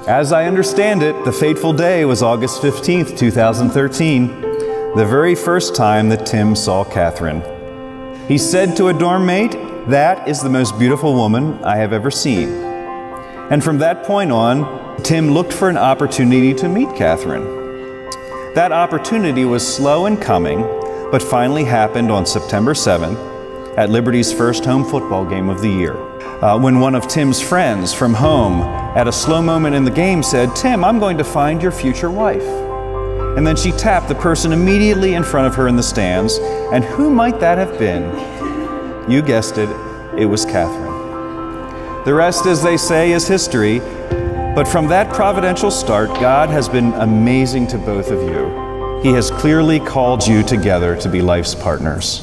As I understand it, the fateful day was August 15th, 2013, the very first time that Tim saw Katherine. He said to a dorm mate, "That is the most beautiful woman I have ever seen." And from that point on, Tim looked for an opportunity to meet Katherine. That opportunity was slow in coming, but finally happened on September 7th at Liberty's first home football game of the year. When one of Tim's friends from home at a slow moment in the game said, "Tim, I'm going to find your future wife." And then she tapped the person immediately in front of her in the stands. And who might that have been? You guessed it, it was Katherine. The rest, as they say, is history. But from that providential start, God has been amazing to both of you. He has clearly called you together to be life's partners.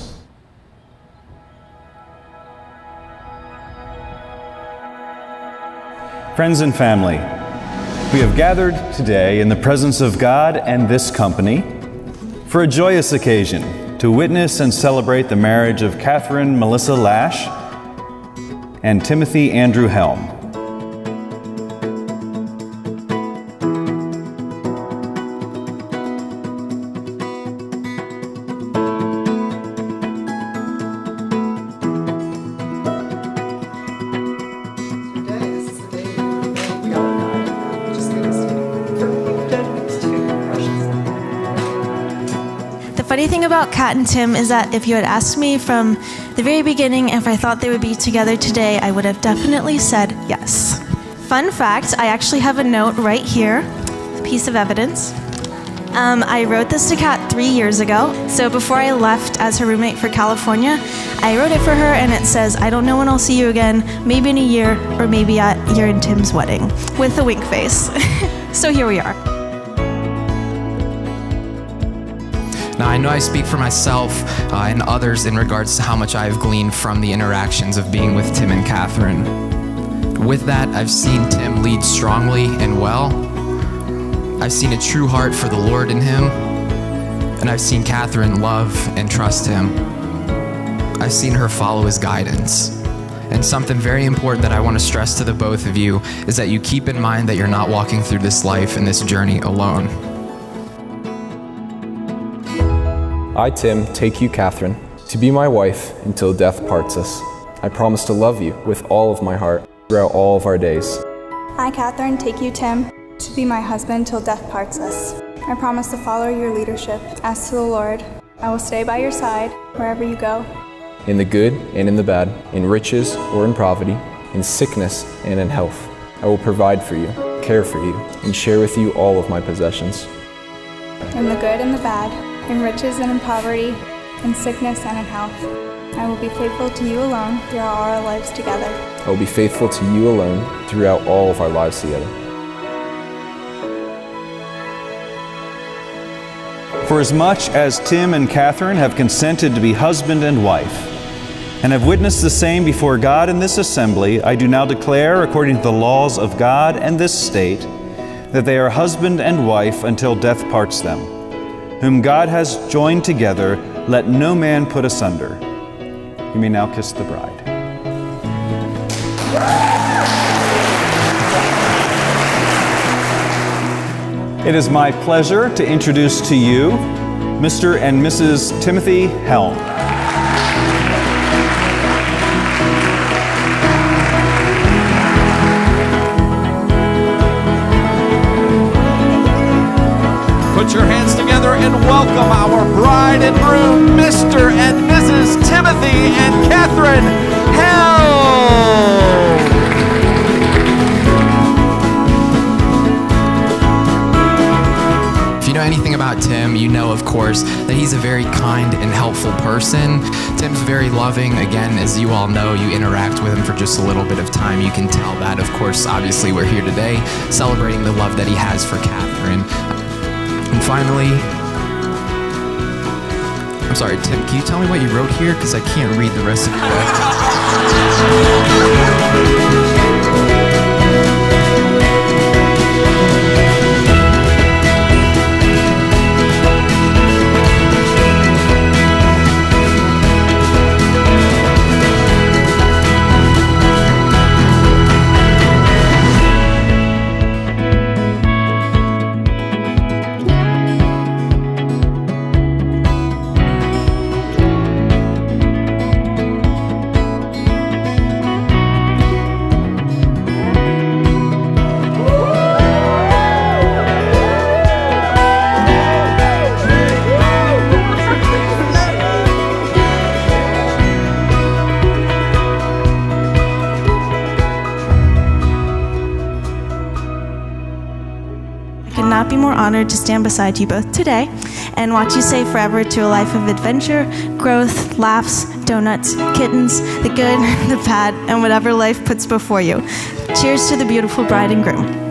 Friends and family, we have gathered today in the presence of God and this company for a joyous occasion to witness and celebrate the marriage of Katherine Melissa Lash and Timothy Andrew Helm. The funny thing about Kat and Tim is that if you had asked me from the very beginning if I thought they would be together today, I would have definitely said yes. Fun fact, I actually have a note right here, a piece of evidence. I wrote this to Kat 3 years ago. So before I left as her roommate for California, I wrote it for her and it says, "I don't know when I'll see you again, maybe in a year or maybe at your and Tim's wedding," with a wink face. So here we are. Now, I know I speak for myself and others in regards to how much I've gleaned from the interactions of being with Tim and Katherine. With that, I've seen Tim lead strongly and well. I've seen a true heart for the Lord in him. And I've seen Katherine love and trust him. I've seen her follow his guidance. And something very important that I want to stress to the both of you is that you keep in mind that you're not walking through this life and this journey alone. I, Tim, take you, Katherine, to be my wife until death parts us. I promise to love you with all of my heart throughout all of our days. I, Katherine, take you, Tim, to be my husband till death parts us. I promise to follow your leadership. As to the Lord, I will stay by your side wherever you go. In the good and in the bad, in riches or in poverty, in sickness and in health, I will provide for you, care for you, and share with you all of my possessions. In the good and the bad, in riches and in poverty, in sickness and in health, I will be faithful to you alone throughout our lives together. I will be faithful to you alone throughout all of our lives together. For as much as Tim and Katherine have consented to be husband and wife, and have witnessed the same before God in this assembly, I do now declare, according to the laws of God and this state, that they are husband and wife until death parts them. Whom God has joined together, let no man put asunder. You may now kiss the bride. It is my pleasure to introduce to you Mr. and Mrs. Timothy Helm. Put your hands together and welcome our bride and groom, Mr. and Mrs. Timothy and Katherine Helm. If you know anything about Tim, you know, of course, that he's a very kind and helpful person. Tim's very loving. Again, as you all know, you interact with him for just a little bit of time. You can tell that, of course, obviously we're here today celebrating the love that he has for Katherine. And finally, I'm sorry, Tim, can you tell me what you wrote here? Because I can't read the rest of your letter. honored to stand beside you both today and watch you say forever to a life of adventure, growth, laughs, donuts, kittens, the good, the bad, and whatever life puts before you. Cheers to the beautiful bride and groom.